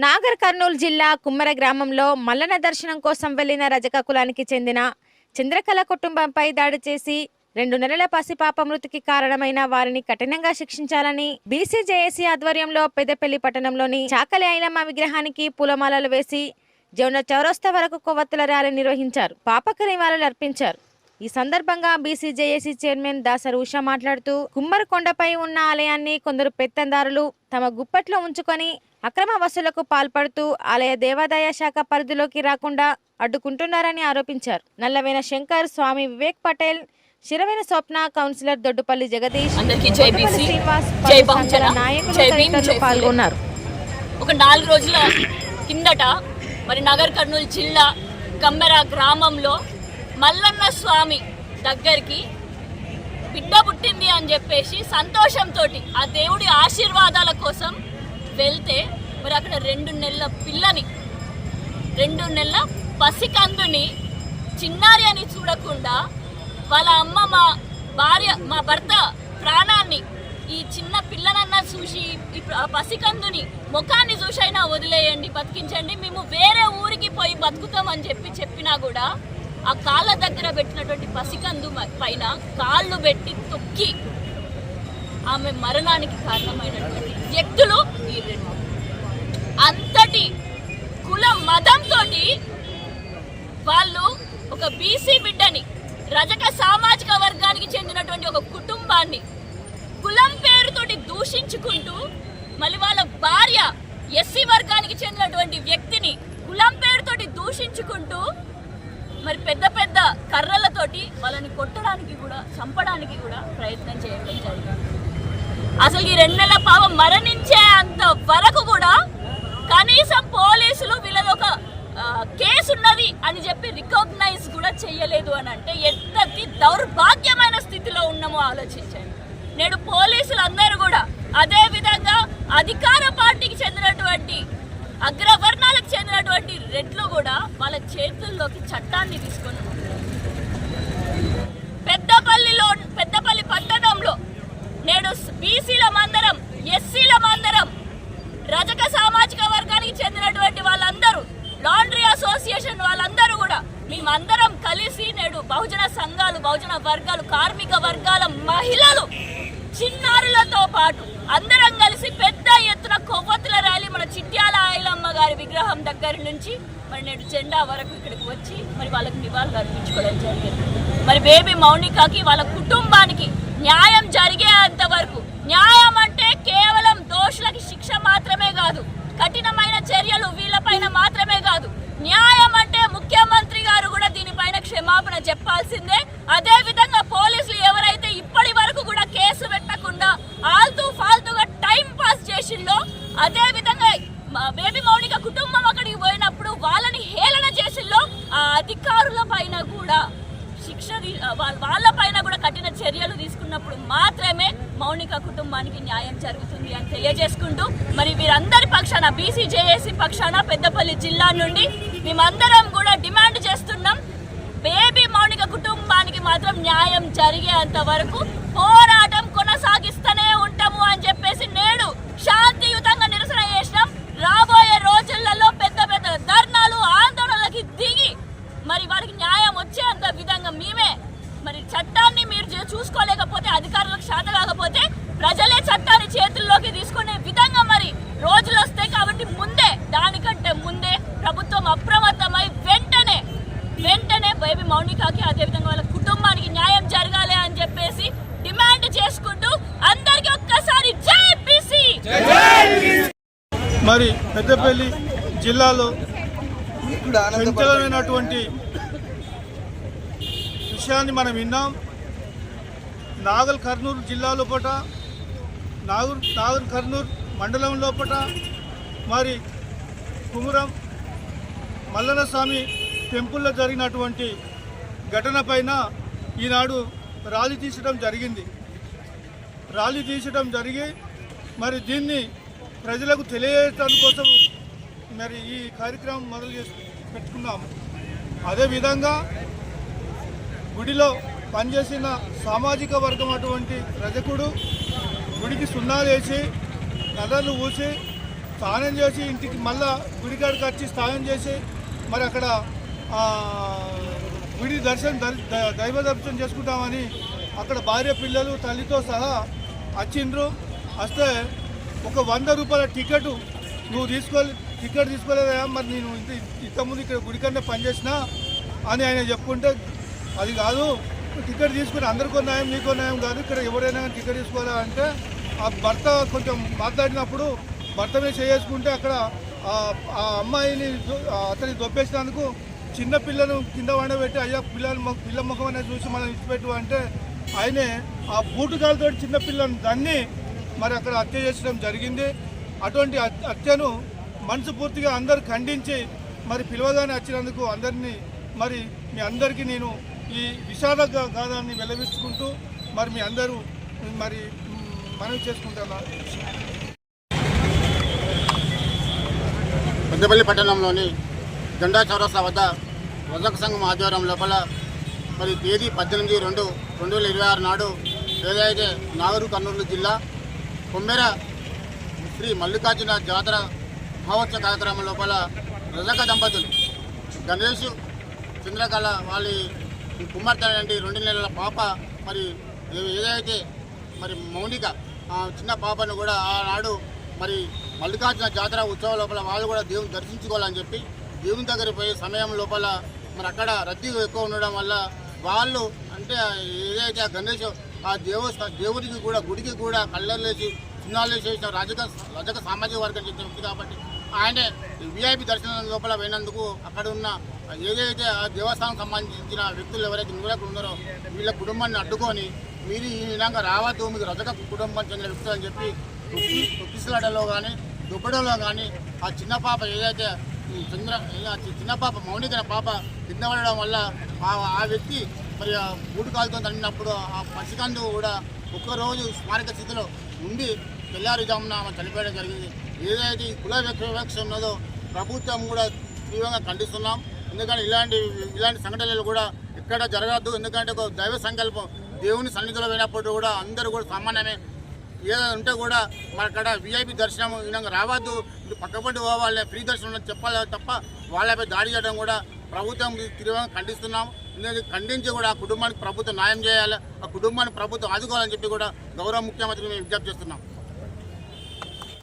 నాగర్ కర్నూలు జిల్లా కుమ్మర గ్రామంలో మల్లన దర్శనం కోసం వెళ్లిన రజక కులానికి చెందిన చంద్రకళ కుటుంబంపై దాడి చేసి 2 నెలల పసిపాప మృతికి కారణమైన వారిని కఠినంగా శిక్షించాలని బీసీజేఏసీ ఆధ్వర్యంలో పెద్దపల్లి పట్టణంలోని చాకలి ఐలమ్మ విగ్రహానికి పూలమాలలు వేసి జౌన చౌరస్తా వరకు కొవ్వొత్తుల ర్యాలీ నిర్వహించారు. పాపకు నివాళులు అర్పించారు. ఈ సందర్భంగా బీసీజేఏసీ చైర్మన్ దాసరి ఉషా మాట్లాడుతూ కుమ్మరకొండపై ఉన్న ఆలయాన్ని కొందరు పెత్తందారులు తమ గుప్పట్లో ఉంచుకొని అక్రమ వసూలకు పాల్పడుతూ ఆలయ దేవాదాయ శాఖ పరిధిలోకి రాకుండా అడ్డుకుంటున్నారని ఆరోపించారు. నల్లవేన శంకర్, స్వామి వివేక్ పటేల్, శిరవేన స్వప్న, కౌన్సిలర్ దొడ్డుపల్లి జగదీష్, శ్రీనివాస్ నాయకులు పాల్గొన్నారు. ఒక 4 రోజుల కిందట మరి నగర్ కర్నూలు జిల్లా కమ్మెర గ్రామంలో మల్లన్న స్వామి దగ్గరికి బిడ్డ పుట్టింది అని చెప్పేసి సంతోషంతో ఆ దేవుడి ఆశీర్వాదాల కోసం వెళ్తే మరి అక్కడ 2 నెలల పిల్లని 2 నెలల పసికందుని చిన్నారి అని చూడకుండా వాళ్ళ అమ్మ మా భర్త ప్రాణాన్ని ఈ చిన్న పిల్లనన్నా చూసి పసికందుని ముఖాన్ని చూసైనా వదిలేయండి, బతికించండి, మేము వేరే ఊరికి పోయి బతుకుతామని చెప్పినా కూడా ఆ కాళ్ళ దగ్గర పెట్టినటువంటి పసికందు పైన కాళ్ళు పెట్టి తొక్కి ఆమె మరణానికి కారణమైనటువంటి వ్యక్తులు ఈ 2. అంతటి కుల మతంతో వాళ్ళు ఒక బీసీ బిడ్డని, రజక సామాజిక వర్గానికి చెందినటువంటి ఒక కుటుంబాన్ని కులం పేరుతోటి దూషించుకుంటూ మళ్ళీ వాళ్ళ భార్య ఎస్సీ వర్గానికి చెందినటువంటి వ్యక్తిని కులం పేరుతోటి దూషించుకుంటూ మరి పెద్ద పెద్ద కర్రలతోటి వాళ్ళని కొట్టడానికి కూడా చంపడానికి కూడా ప్రయత్నం చేయడం జరిగింది. అసలు ఈ 2 నెలల పాపం మరణించే అంత వరకు కూడా కనీసం పోలీసులు వీళ్ళది ఒక కేసు ఉన్నది అని చెప్పి రికగ్నైజ్ కూడా చేయలేదు అని అంటే ఎంతటి దౌర్భాగ్యమైన స్థితిలో ఉన్నామో ఆలోచించండి. నేడు పోలీసులు అందరూ కూడా అదే విధంగా అధికార పార్టీకి చెందినటువంటి అగ్రవర్ణాలకు చెందినటువంటి రెడ్లు కూడా వాళ్ళ చేతుల్లోకి చట్టాన్ని తీసుకొని పెద్దపల్లి పట్టణంలో నేడు బీసీల మందరం, ఎస్సీల మందరం, రజక సామాజిక వర్గానికి చెందినటువంటి వాళ్ళందరూ, లాండ్రీ అసోసియేషన్ వాళ్ళందరూ కూడా మేమందరం కలిసి నేడు బహుజన సంఘాలు, బహుజన వర్గాలు, కార్మిక వర్గాల మహిళలు, చిన్నారులతో పాటు అందరం కలిసి పెద్ద ఎత్తున కొవ్వొత్తుల ర్యాలీ మన చిట్యాల ఐలమ్మ గారి విగ్రహం దగ్గర నుంచి మరి నేడు జెండా వరకు ఇక్కడికి వచ్చి మరి వాళ్ళకి నివాళులు అర్పించుకోవడం జరిగింది. మరి బేబీ మౌనికకి వాళ్ళ కుటుంబానికి న్యాయం జరిగేంత వరకు, న్యాయం అంటే కేవలం దోషులకి శిక్ష మాత్రమే కాదు, కఠినమైన చర్యలు వీళ్ళపైన మాత్రమే కాదు, న్యాయం అంటే ముఖ్యమంత్రి గారు కూడా దీనిపైన క్షమాపణ చెప్పాల్సిందే. అదే విధంగా పోలీసులు ఎవరైతే ఇప్పటి వరకు కూడా కేసు పెట్టకుండా ఫాల్తుగా టైం పాస్ చేసిందో, అదే విధంగా బేబీ మౌనిక కుటుంబం అక్కడికి పోయినప్పుడు వాళ్ళని హేళన చేసిందో ఆ అధికారుల పైన కూడా వాళ్ళ పైన కూడా కఠిన చర్యలు తీసుకున్నప్పుడు మాత్రమే మౌనిక కుటుంబానికి న్యాయం జరుగుతుంది అని తెలియజేసుకుంటూ మరి వీరందరి పక్షాన బీసీజేఏసీ పక్షాన పెద్దపల్లి జిల్లా నుండి మేమందరం కూడా డిమాండ్ చేస్తున్నాం, బేబీ మౌనిక కుటుంబానికి మాత్రం న్యాయం జరిగేంత వరకు పోరాటం కొనసాగిస్తూనే ఉంటాము అని చెప్పేసి నేడు శాంతియుతంగా నిరసన చేసినాం. రాబోయే రోజులలో పెద్ద పెద్ద ధర్నాలు, ఆందోళనలకి దిగి మరి వారికి న్యాయం వచ్చేంత విధంగా మేమే మరి చట్టాన్ని మీరు చూసుకోలేకపోతే, అధికారులకు శాత కాకపోతే ప్రజలే చట్టాన్ని చేతుల్లోకి తీసుకునే విధంగా మరి రోజులు వస్తాయి. కాబట్టి దానికంటే ముందే ప్రభుత్వం అప్రమత్తమై వెంటనే బేబీ మౌనికకి అదేవిధంగా వాళ్ళ కుటుంబానికి న్యాయం జరగాలి అని చెప్పేసి డిమాండ్ చేసుకుంటూ అందరికీ ఒక్కసారి జై బీసీ. మరి పెద్దపల్లి జిల్లాలో సంచలనమైనటువంటి విషయాన్ని మనం విన్నాం. నాగర్ కర్నూలు జిల్లా లోపల, నాగర్ కర్నూలు మండలం లోపల మరి కుమురం మల్లన్న స్వామి టెంపుల్లో జరిగినటువంటి ఘటన పైన ఈనాడు ర్యాలీ తీసడం జరిగి మరి దీన్ని ప్రజలకు తెలియజేయడం కోసం మరి ఈ కార్యక్రమం పెట్టుకున్నాము. అదేవిధంగా గుడిలో పనిచేసిన సామాజిక వర్గం అటువంటి రజకుడు గుడికి సున్నాలు వేసి కలర్లు ఊసి స్నానం చేసి ఇంటికి మళ్ళా గుడికాడికి వచ్చి స్నానం చేసి మరి అక్కడ గుడి దైవ దర్శనం చేసుకుంటామని అక్కడ భార్య పిల్లలు తల్లితో సహా వచ్చిండ్రు. వస్తే ఒక 100 రూపాయల టికెట్ నువ్వు టికెట్ తీసుకోలేదా, మరి నేను ఇంతకుముందు ఇక్కడ గుడికన్నా పనిచేసినా అని ఆయన చెప్పుకుంటే, అది కాదు టికెట్ తీసుకుని అందరికో న్యాయం నీకో న్యాయం కాదు, ఇక్కడ ఎవరైనా టికెట్ తీసుకోవాలా అంటే ఆ భర్త కొంచెం మాట్లాడినప్పుడు భర్త మీద చేసుకుంటే అక్కడ ఆ అమ్మాయిని అతని దొబ్బేసినందుకు చిన్న పిల్లను కింద వండబెట్టి అయ్యా పిల్ల ముఖం అనేది చూసి మనం ఇచ్చిపెట్టు అంటే ఆయనే ఆ బూటుకాలతో చిన్న పిల్లను దాన్ని మరి అక్కడ హత్య చేసడం జరిగింది. అటువంటి హత్యను మనస్ఫూర్తిగా అందరు ఖండించి మరి పిలవగానే వచ్చినందుకు అందరినీ మరి మీ అందరికీ నేను ఈ విషాద గాథాన్ని వెల్లవించుకుంటూ మరి మీ అందరూ మరి మనవి చేసుకుంటున్నా. పెద్దపల్లి పట్టణంలోని జెండా చౌరస్తా వద్ద రజక సంఘం ఆధ్వర్యం లోపల మరి తేదీ 18/2/2026 నాడు ఏదైతే నాగర్ కర్నూలు జిల్లా కొమ్మెర శ్రీ మల్లికార్జున జాతర మహోత్సవ కార్యక్రమం లోపల రజక దంపతులు గణేష్ చంద్రకళ వాళ్ళ కుమార్తె 2 నెలల పాప మరి ఏదైతే మరి మౌనిక ఆ చిన్న పాపను కూడా ఆనాడు మరి మల్లికార్జున జాతర ఉత్సవం లోపల వాళ్ళు కూడా దేవుని దర్శించుకోవాలని చెప్పి దేవుని దగ్గర పోయే సమయం లోపల మరి అక్కడ రద్దీ ఎక్కువ ఉండడం వల్ల వాళ్ళు అంటే ఏదైతే ఆ గణేష్ ఆ దేవుడికి కూడా గుడికి కూడా కళ్ళర్లేసి చిన్నాలు చేసిన రజక సామాజిక వర్గం చెందిన వ్యక్తి కాబట్టి ఆయనే విఐపి దర్శనం లోపల పోయినందుకు అక్కడ ఉన్న ఏదైతే ఆ దేవస్థానం సంబంధించిన వ్యక్తులు ఎవరైతే నిలకడ ఉన్నారో వీళ్ళ కుటుంబాన్ని అడ్డుకొని మీరు ఈ విధంగా రావద్దు, మీకు రజక కుటుంబం చెందిన వ్యక్తులు అని చెప్పి తొక్కిసలాటలో కానీ దుబ్బడంలో కానీ ఆ చిన్న పాప ఏదైతే చిన్న పాప మౌనిక పాప కింద పడడం వల్ల ఆ వ్యక్తి మరి ఆ బూటుకాలతో తన్నినప్పుడు ఆ పసికందు కూడా ఒక్కరోజు స్మారక స్థితిలో ఉండి తెల్లారుజామున చనిపోయడం జరిగింది. ఏదైతే ఈ కుల వివక్ష ఉన్నదో ప్రభుత్వం కూడా తీవ్రంగా ఖండిస్తున్నాం. ఎందుకంటే ఇలాంటి సంఘటనలు కూడా ఎక్కడ జరగద్దు. ఎందుకంటే ఒక దైవ సంకల్పం దేవుని సన్నిధిలో పోయినప్పుడు కూడా అందరూ కూడా సామాన్యమే. ఏదైనా ఉంటే కూడా మన అక్కడ విఐపి దర్శనం విధంగా రావద్దు, పక్కపంటి పోవాలి, ఫ్రీ దర్శనం చెప్పాలి తప్ప వాళ్ళపై దాడి చేయడం కూడా ప్రభుత్వం తీవ్రంగా ఖండిస్తున్నాం. ఖండించి కూడా ఆ కుటుంబానికి ప్రభుత్వం న్యాయం చేయాలి, ఆ కుటుంబానికి ప్రభుత్వం ఆదుకోవాలని చెప్పి కూడా గౌరవ ముఖ్యమంత్రికి మేము విజ్ఞప్తి చేస్తున్నాం.